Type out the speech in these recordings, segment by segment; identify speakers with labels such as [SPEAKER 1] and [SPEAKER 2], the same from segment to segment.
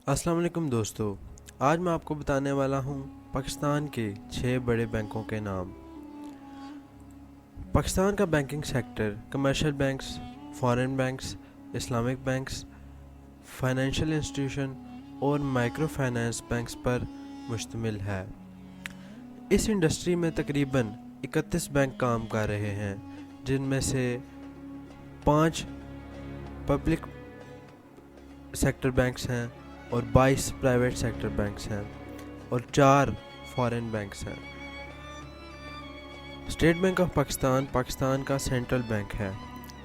[SPEAKER 1] अस्सलाम वालेकुम दोस्तों। आज मैं आपको बताने वाला हूँ पाकिस्तान के 6 बड़े बैंकों के नाम। पाकिस्तान का banking sector commercial banks, foreign banks, Islamic banks, financial institution और माइक्रो फाइनेंस बैंक्स पर मुश्तमिल है। इस इंडस्ट्री में तकरीबन 31 बैंक काम कर रहे हैं, जिनमें से 5 पब्लिक सेक्टर बैंक्स हैं और 22 प्राइवेट सेक्टर बैंक्स हैं और 4 फॉरेन बैंक्स हैं। State bank of Pakistan Pakistan का सेंट्रल बैंक है,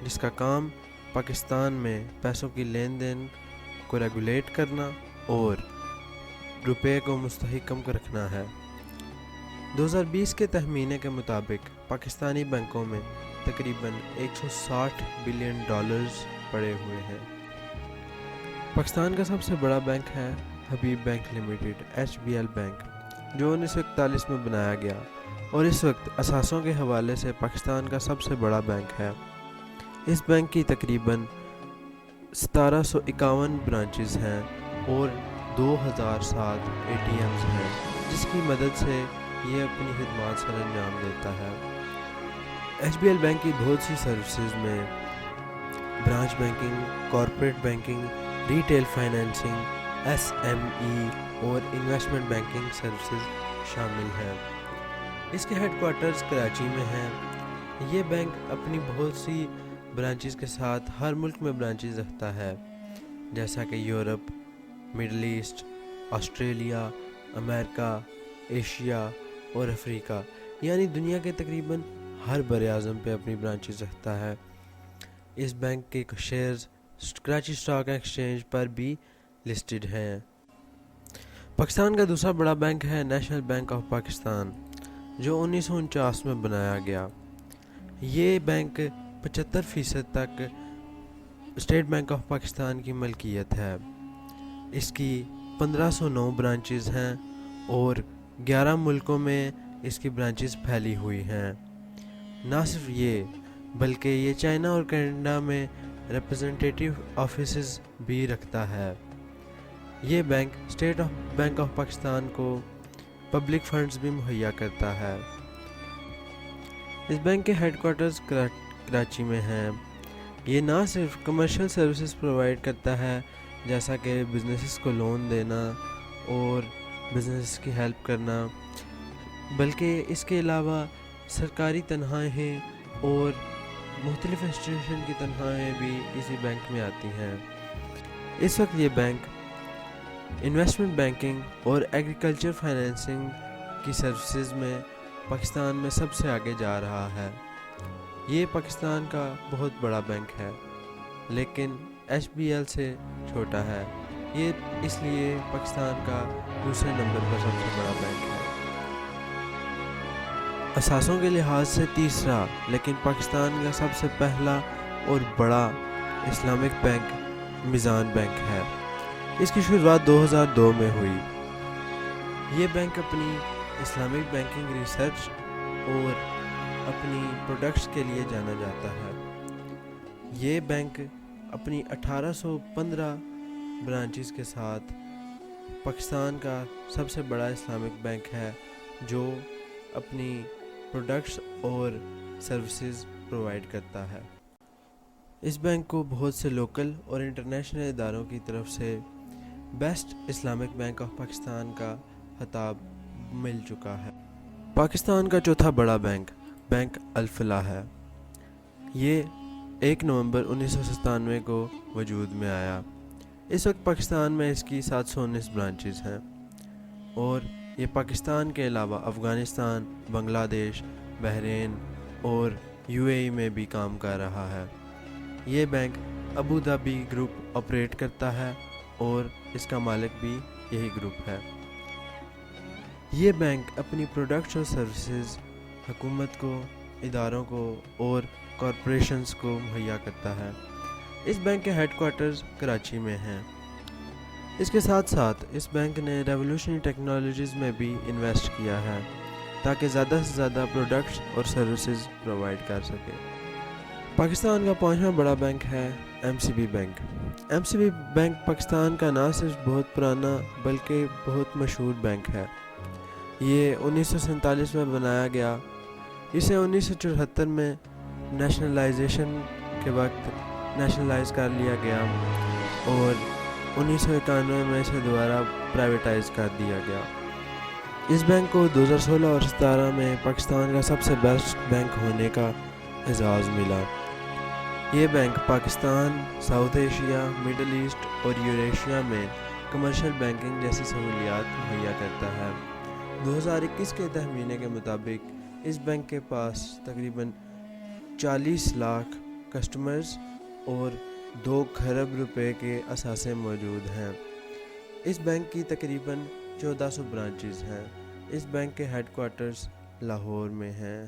[SPEAKER 1] जिसका काम पाकिस्तान में पैसों की लेन देन को रेगुलेट करना और रुपए को मुस्तहकम रखना है। 2020 के तखमीने के मुताबिक पाकिस्तानी बैंकों में तकरीबन 160 बिलियन डॉलर्स पड़े हुए हैं। पाकिस्तान का सबसे बड़ा बैंक है हबीब बैंक लिमिटेड HBL बैंक, जो 1941 में बनाया गया और इस वक्त असासों के हवाले से पाकिस्तान का सबसे बड़ा बैंक है। इस बैंक की तकरीबन 1751 ब्रांचेस हैं और 2007 ATMs हैं, जिसकी मदद से ये अपनी खिदमत सर अंजाम देता है। HBL बैंक की बहुत सी सर्विसेज में branch banking, corporate banking, retail financing, SME और इन्वेस्टमेंट बैंकिंग सर्विसेज शामिल हैं। इसके हेडक्वार्टर्स कराची में हैं। ये बैंक अपनी बहुत सी ब्रांचेस के साथ हर मुल्क में ब्रांचेस रखता है, जैसा कि Europe, middle east, Australia, America, Asia और अफ्रीका, यानी दुनिया के तकरीबन हर बर आज़म पे अपनी ब्रांचेस रखता है। इस बैंक के शेयर्स कराची स्टॉक एक्सचेंज पर भी लिस्टेड हैं। पाकिस्तान का दूसरा बड़ा बैंक है नेशनल बैंक ऑफ पाकिस्तान, जो 1949 में बनाया गया। ये बैंक 75% तक स्टेट बैंक ऑफ पाकिस्तान की मलकियत है। इसकी 1509 ब्रांचेस हैं और 11 मुल्कों में इसकी ब्रांचेस फैली हुई हैं। ना सिर्फ ये, बल्कि ये चाइना और कनाडा में रिप्रेजेंटेटिव ऑफिसेज भी रखता है। ये bank state bank of Pakistan को पब्लिक फंड्स भी मुहैया करता है। इस बैंक के हेडक्वार्टर्स कराची में हैं। ये ना सिर्फ कमर्शियल सर्विसेज प्रोवाइड करता है, जैसा कि बिजनेसेस को लोन देना और बिजनेस की हेल्प करना, बल्कि इसके अलावा सरकारी तनख्वाहें और मुख्तलिफ इंस्टीट्यूशन की तनख्वाहें भी इसी बैंक में आती हैं। इस वक्त ये बैंक इन्वेस्टमेंट बैंकिंग और एग्रीकल्चर फाइनेंसिंग की सर्विसेज में पाकिस्तान में सबसे आगे जा रहा है। ये पाकिस्तान का बहुत बड़ा बैंक है, लेकिन HBL से छोटा है। ये इसलिए पाकिस्तान का दूसरे नंबर पर सबसे बड़ा बैंक है। असासों के लिहाज से तीसरा, लेकिन पाकिस्तान का सबसे पहला और बड़ा इस्लामिक बैंक मीज़ान बैंक है। इसकी शुरुआत 2002 में हुई। ये बैंक अपनी इस्लामिक बैंकिंग रिसर्च और अपनी प्रोडक्ट्स के लिए जाना जाता है। ये बैंक अपनी 1815 ब्रांचेस के साथ पाकिस्तान का सबसे बड़ा इस्लामिक बैंक है, जो अपनी प्रोडक्ट्स और सर्विसेज प्रोवाइड करता है। इस बैंक को बहुत से लोकल और इंटरनेशनल इदारों की तरफ से best Islamic bank of Pakistan का खिताब मिल चुका है। पाकिस्तान का चौथा बड़ा बैंक बैंक अल-फलाह है। ये 1 नवंबर 1997 को वजूद में आया। इस वक्त पाकिस्तान में इसकी 719 ब्रांचेस हैं और ये पाकिस्तान के अलावा अफ़गानिस्तान, बांग्लादेश, बहरीन और UAE में भी काम कर रहा है। ये bank Abu Dhabi group operate करता है और इसका मालिक भी यही ग्रुप है। ये बैंक अपनी प्रोडक्ट्स और सर्विसेज हुकूमत को, इदारों को और कॉरपोरेशंस को मुहैया करता है। इस बैंक के हेडक्वार्टर्स कराची में हैं। इसके साथ साथ इस बैंक ने रेवोल्यूशनरी टेक्नोलॉजीज़ में भी इन्वेस्ट किया है, ताकि ज़्यादा से ज़्यादा प्रोडक्ट्स और सर्विसेज प्रोवाइड कर सके। पाकिस्तान का 5वां बड़ा बैंक है MCB bank. M C B bank Pakistan کا نہ صرف بہت پرانا بلکہ بہت مشہور بینک ہے۔ یہ 1947 میں بنایا گیا۔ اسے 1974 میں نیشنلائزیشن کے وقت نیشنلائز کر لیا گیا اور 1991 میں اسے دوبارہ پرائیویٹائز کر دیا گیا۔ اس بینک کو 2016 اور 2017 میں پاکستان کا سب سے بیسٹ بینک ہونے کا اعزاز ملا۔ یہ bank Pakistan, South Asia, Middle East اور یوریشیا میں کمرشل بینکنگ جیسی سہولیات مہیا کرتا ہے۔ 2021 کے تخمینے کے مطابق اس بینک کے پاس تقریباً 40 لاکھ کسٹمرز اور 2 کھرب روپے کے اثاثے موجود ہیں۔ اس بینک کی تقریباً 1400 برانچز ہیں۔ اس بینک کے ہیڈ کوارٹرز لاہور میں ہیں۔